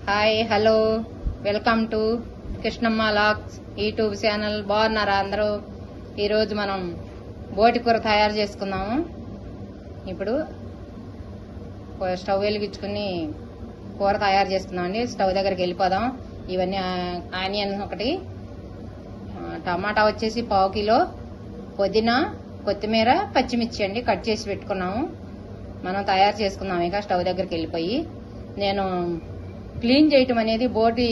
Hi hello welcome to Krishnamma logs YouTube channel. బాగున్నారా అందరూ? ఈరోజు మనం బోటి కూర తయారు చేసుకుందాము. ఇప్పుడు స్టవ్ వెలిగించుకుని కూర తయారు చేసుకుందామండి. స్టవ్ దగ్గరికి వెళ్ళిపోదాం. ఇవన్నీ ఆనియన్ ఒకటి, టమాటా వచ్చేసి 1/2 కిలో, పుదీనా, కొత్తిమీర, పచ్చిమిర్చి అండి కట్ చేసి పెట్టుకున్నాము. మనం తయారు చేసుకుందాం. ఇక స్టవ్ దగ్గరికి వెళ్ళిపోయి నేను క్లీన్ చేయటం అనేది బోటి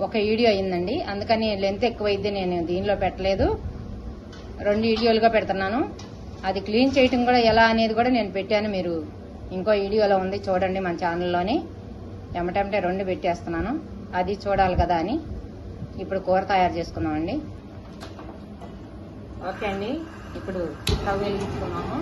ఒక వీడియో అయిందండి, అందుకని లెంత్ ఎక్కువైద్ది, నేను దీనిలో పెట్టలేదు, 2 వీడియోలుగా పెడుతున్నాను. అది క్లీన్ చేయటం కూడా ఎలా అనేది కూడా నేను పెట్టాను, మీరు ఇంకో వీడియోలో ఉంది చూడండి మన ఛానల్లోని. ఎమ్మటెమ్మటే 2 పెట్టేస్తున్నాను, అది చూడాలి కదా అని. ఇప్పుడు కూర తయారు చేసుకుందామండి. ఓకే అండి, ఇప్పుడు స్టవ్ వెలిగించుకున్నాము.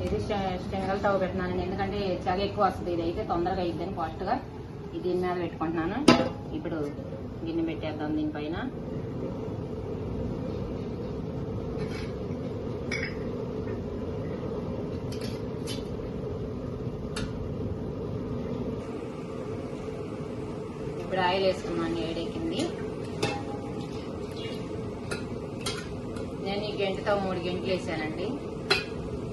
ఇది స్టెంగల్ స్టవ్ పెట్టినానండి, ఎందుకంటే చగ ఎక్కువ వస్తుంది. ఇది అయితే తొందరగా అయిద్దని ఫాస్ట్గా దీని మీద పెట్టుకుంటున్నాను. ఇప్పుడు గిన్నె పెట్టేద్దాం దీనిపైన. ఇప్పుడు ఆయిల్ వేసుకున్నాను, వేడెక్కింది. నేను ఈ గంటతో 3 గంటలు వేసానండి.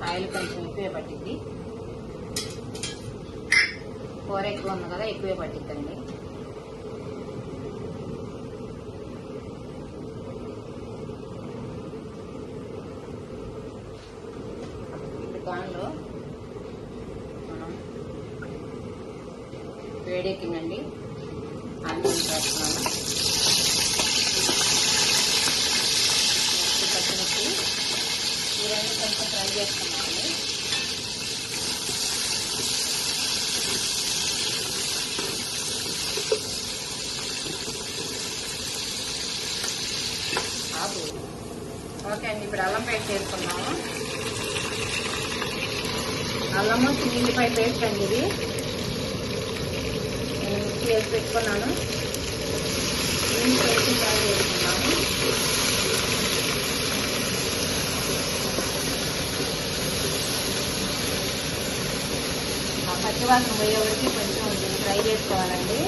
ఆయిల్ కొంచెం ఎక్కువే పట్టిద్ది, కూర ఎక్కువ ఉంది కదా, ఎక్కువే పట్టిద్దండి. ఇప్పుడు దానిలో మనం వేడెక్కిందండి, ఆనియన్ వేస్తున్నాను, పచ్చిమిర్చి, ఈ 2 కొంచెం ఫ్రై చేసుకున్నామండి. ఓకే అండి, ఇప్పుడు అల్లం పేస్ట్ వేసుకున్నాము. అల్లము చిన్నిపాయ పేస్ట్ అండి, ఇది నేను మిక్సీ వేసి పెట్టుకున్నాను. పేస్ట్ ఫ్రై చేసుకున్నాము. పచ్చివాసన పోయే వరకు కొంచెం ఫ్రై చేసుకోవాలండి.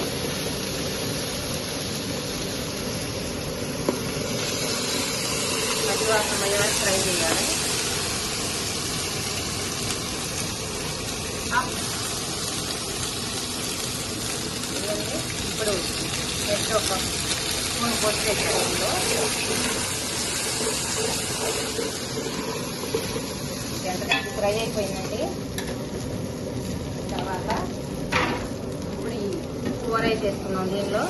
పచ్చివాసన పోయే వరకు ఫ్రై చేయాలి. ఇప్పుడు నెక్స్ట్ ఒక స్పూన్ పొట్టు వేసుకోవడంలో ఎంత ఫ్రై అయిపోయిందండి. తర్వాత ఇప్పుడు ఈ కూర అయితే వేసుకున్నాం దీనిలో.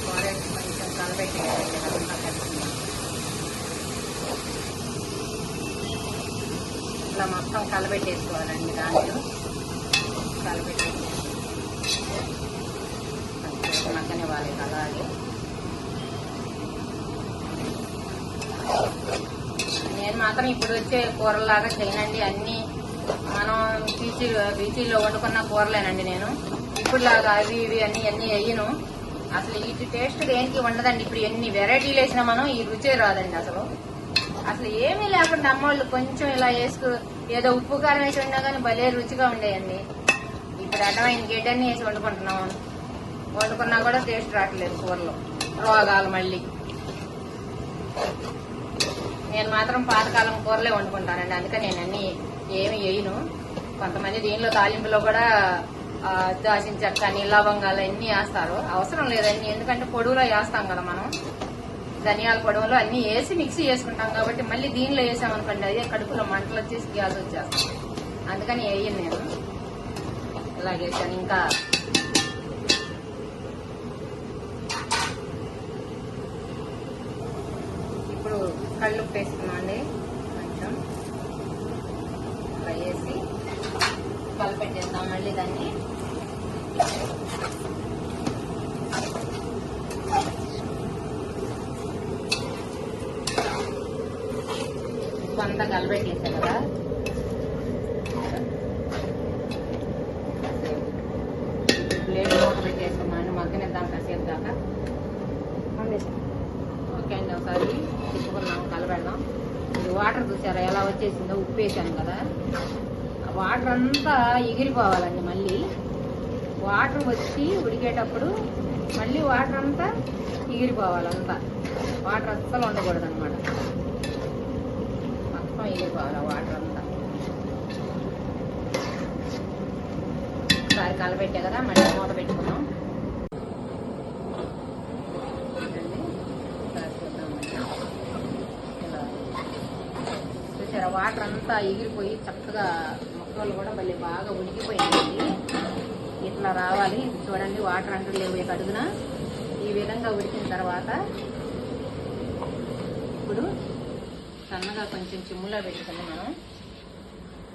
కూర కొంచెం కలబెట్టేయాలి, ఇట్లా మొత్తం కలబెట్టేసుకోవాలండి. దాంట్లో కలబెట్టేసి మగ్గనివ్వాలి. అలాగే నేను మాత్రం ఇప్పుడు వచ్చే కూరలాగా చేయనండి, అన్నీ మనం బీచీలో వండుకున్న కూరలేనండి. నేను ఇప్పుడులాగా అవి ఇవి అన్నీ వేయను. అసలు వీటి టేస్ట్ దేనికి ఉండదండి. ఇప్పుడు ఎన్ని వెరైటీలు వేసినా మనం ఈ రుచే రాదండి. అసలు ఏమీ లేకుండా అమ్మోళ్ళు కొంచెం ఇలా వేసుకు ఏదో ఉప్పు కారం వేసి ఉన్నా కానీ భలే రుచిగా ఉండేయండి. ఇప్పుడు అడ్డమైన గడ్డన్నీ వేసి వండుకున్నా కూడా టేస్ట్ రావట్లేదు కూరలో, రోగాలు మళ్ళీ. నేను మాత్రం పాతకాలం కూరలే వండుకుంటానండి, అందుకని నేను అన్ని ఏమి వేయను. కొంతమంది దీనిలో తాలింపులో కూడా దాచిన చెక్క, లవంగాలు అన్నీ వేస్తారు. అవసరం లేదండి, ఎందుకంటే పొడుగులో వేస్తాం కదా మనం, ధనియాల పొడవులో అన్ని వేసి మిక్సీ చేసుకుంటాం కాబట్టి మళ్ళీ దీనిలో వేసామనుకోండి అదే కడుపులో మంటలు వచ్చేసి గ్యాస్ వచ్చేస్తాం. అందుకని వేయను నేను, ఇలాగేసాను. ఇంకా ఇప్పుడు కళ్ళుప్పు వేసుకున్నాండి, కొంచెం ఫ్రై చేసి కలిపెట్టేస్తాం మళ్ళీ దాన్ని. అంతా కలబెట్టేసా కదా, ఇంకా ఓకే అండి, ఒకసారి తిప్పుకున్నాం, కలబెడదాం. ఇది వాటర్ చూసారా ఎలా వచ్చేసిందో, ఉప్పు వేసాను కదా, ఆ వాటర్ అంతా ఎగిరిపోవాలండి. మళ్ళీ వాటర్ వచ్చి ఉడికేటప్పుడు మళ్ళీ వాటర్ అంతా ఎగిరిపోవాలంతా, వాటర్ అస్సలు ఉండకూడదు అనమాట, మొత్తం ఎగిరిపోవాలి వాటర్ అంతా. ఒకసారి కలబెట్టే కదా, మళ్ళీ మూత పెట్టుకున్నాం. చూసారా వాటర్ అంతా ఎగిరిపోయి చక్కగా మొక్కలు కూడా మళ్ళీ బాగా ఉడికిపోయిందండి. ఇట్లా రావాలి. చూడండి వాటర్ అంటూ లేవు అడుగున. ఈ విధంగా ఉడికిన తర్వాత ఇప్పుడు సన్నగా కొంచెం చిమ్ములో పెట్టుకుని మనం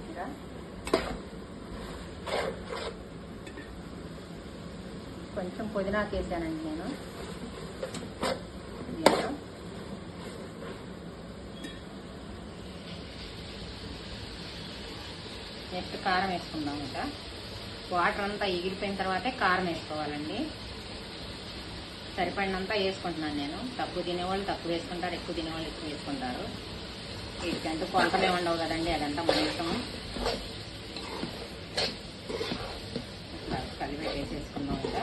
ఇంకా కొంచెం పుదీనాకు వేసానండి నేను. నెక్స్ట్ కారం వేసుకుందాం. ఇంకా వాటర్ అంతా ఎగిరిపోయిన తర్వాతే కారం వేసుకోవాలండి. సరిపడినంతా వేసుకుంటున్నాను నేను. తక్కువ తినేవాళ్ళు తక్కువ వేసుకుంటారు, ఎక్కువ తినేవాళ్ళు ఎక్కువ వేసుకుంటారు. వీటికంటూ కొలతలే ఉండవు కదండి, అదంతా మన ఇష్టం. ఇట్లా కలిపెట్టేసేసుకుందాం. ఇంకా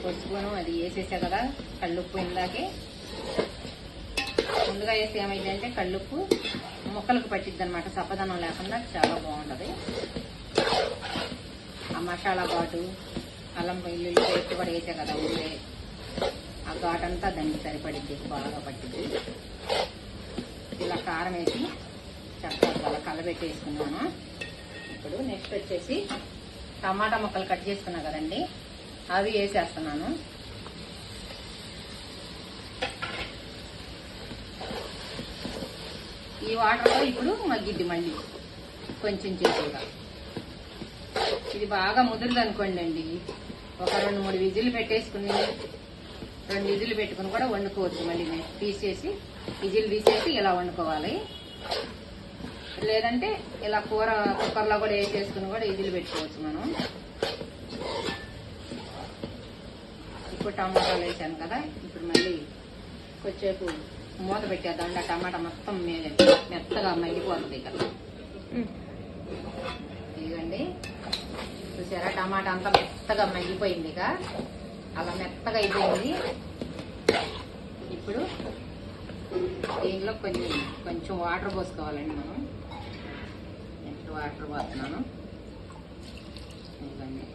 పసుపును అది వేసేసా కదా, కళ్ళుప్పు ఇందాకే ముందుగా వేస్తే ఏమైందంటే కళ్ళుప్పు ముక్కలకు పట్టిద్ది అనమాట, చప్పదనం లేకుండా చాలా బాగుంటుంది. ఆ మసాలా ఘాటు, అల్లం వెల్లుల్లి పేస్ట్ కూడా వేసా కదా ఉండే, ఆ ఘాటు అంతా దానికి సరిపడిద్ది, బాగా పట్టిద్ది. ఇలా కారం వేసి చక్కగా అలా కలబెట్టేసుకున్నాను. ఇప్పుడు నెక్స్ట్ వచ్చేసి టమాటా ముక్కలు కట్ చేసుకున్నా కదండి, అవి వేసేస్తున్నాను. ఈ వాటర్లో ఇప్పుడు మగ్గిద్ది మళ్ళీ కొంచెం చేసేగా. ఇది బాగా ముదురుది అనుకోండి అండి, ఒక 2-3 విజిల్ పెట్టేసుకుని 2 విజిల్ పెట్టుకుని కూడా వండుకోవచ్చు. మళ్ళీ తీసేసి విజిల్ తీసేసి ఇలా వండుకోవాలి. లేదంటే ఇలా కూర కుక్కర్లో కూడా వేసేసుకుని కూడా విజిల్ పెట్టుకోవచ్చు మనం. ఇప్పుడు టమాటాలు వేసాను కదా, ఇప్పుడు మళ్ళీ కొంచెంసేపు మూత పెట్టేద్దాం. ఆ టమాటా మొత్తం మెత్తగా మగ్గిపోతుంది కదా. ఇదిగండి చూసారా, టమాటా అంతా మెత్తగా మగ్గిపోయింది. ఇక అలా మెత్తగా అయిపోయింది. ఇప్పుడు దీనిలో కొంచెం వాటర్ పోసుకోవాలండి మనం. నెక్స్ట్ వాటర్ పోస్తున్నాను. ఇదిగండి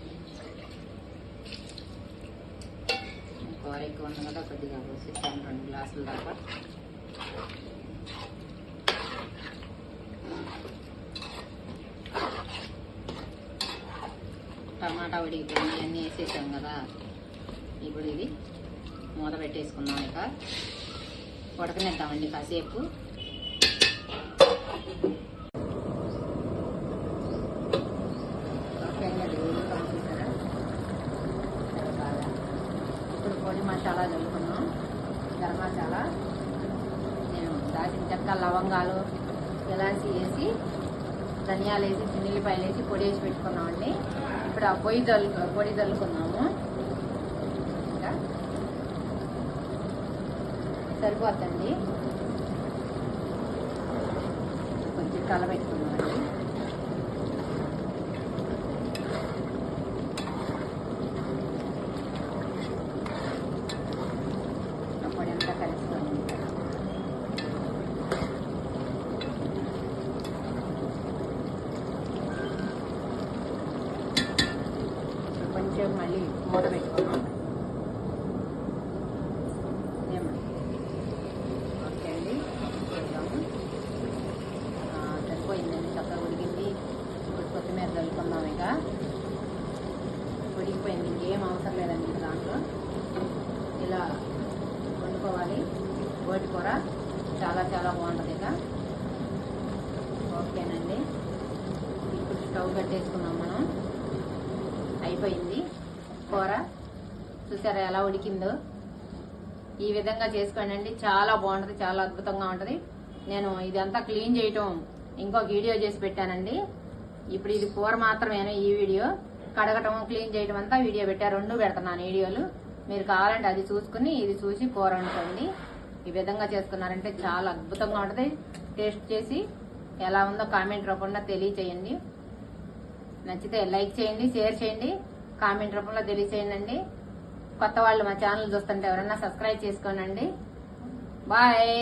కూర ఎక్కువ ఉంది కదా, కొద్దిగా పోసేస్తాను 2 గ్లాసుల దాకా. టమాటా ఉడికిపోయింది, అన్నీ వేసేసాం కదా. ఇప్పుడు ఇది మూత పెట్టేసుకుందాం. ఇక ఉడకనిద్దామండి కాసేపు. ఇప్పుడు పొడి మసాలా చల్లుకున్నాం. గరం మసాలా నేను దాచిన చెక్క, లవంగాలు, ఇలాచి వేసి, ధనియాలు వేసి, చిన్నిల్లిపాయలు వేసి పొడి వేసి పెట్టుకున్నామండి. ఇప్పుడు ఆ పొడి చల్లుకున్నాము. ఇంకా సరిపోద్దండి. కొంచెం కలబెట్టుకున్నామండి. ఆ పొడి అంతా కలుపుకోండి. కొంచెం మళ్ళీ మూత పెట్టుకున్నాం. ఓకే అండి, చూద్దాము. సరిపోయిందండి, చక్కగా ఉడికింది. ఇప్పుడు కొత్తిమీర చల్లుకుందాం. ఇక ఉడికిపోయింది, ఇంకేం అవసరం లేదండి దాంట్లో. ఇలా వండుకోవాలి బోటి కూర, చాలా చాలా బాగుంటుంది. ఇక ఓకేనండి, ఇప్పుడు స్టవ్ కట్టేసుకున్నాం మనం. అయిపోయింది కూర. చూసారా ఎలా ఉడికిందో. ఈ విధంగా చేసుకోండి, చాలా బాగుంటుంది, చాలా అద్భుతంగా ఉంటుంది. నేను ఇదంతా క్లీన్ చేయటం ఇంకొక వీడియో చేసి పెట్టానండి. ఇప్పుడు ఇది కూర మాత్రమేనా ఈ వీడియో. కడగటం క్లీన్ చేయడం అంతా వీడియో పెట్టా, 2 పెడుతున్నాను వీడియోలు. మీరు కావాలంటే అది చూసుకుని ఇది చూసి కూర వండుకోండి. ఈ విధంగా చేసుకున్నారంటే చాలా అద్భుతంగా ఉంటుంది. టేస్ట్ చేసి ఎలా ఉందో కామెంట్ రూపంలో తెలియచేయండి. నచ్చితే లైక్ చేయండి, షేర్ చేయండి, కామెంట్ రూపంలో తెలియచేయండి. కొత్త వాళ్ళు మా ఛానల్ చూస్తుంటే ఎవరన్నా సబ్స్క్రైబ్ చేసుకోనండి. బాయ్.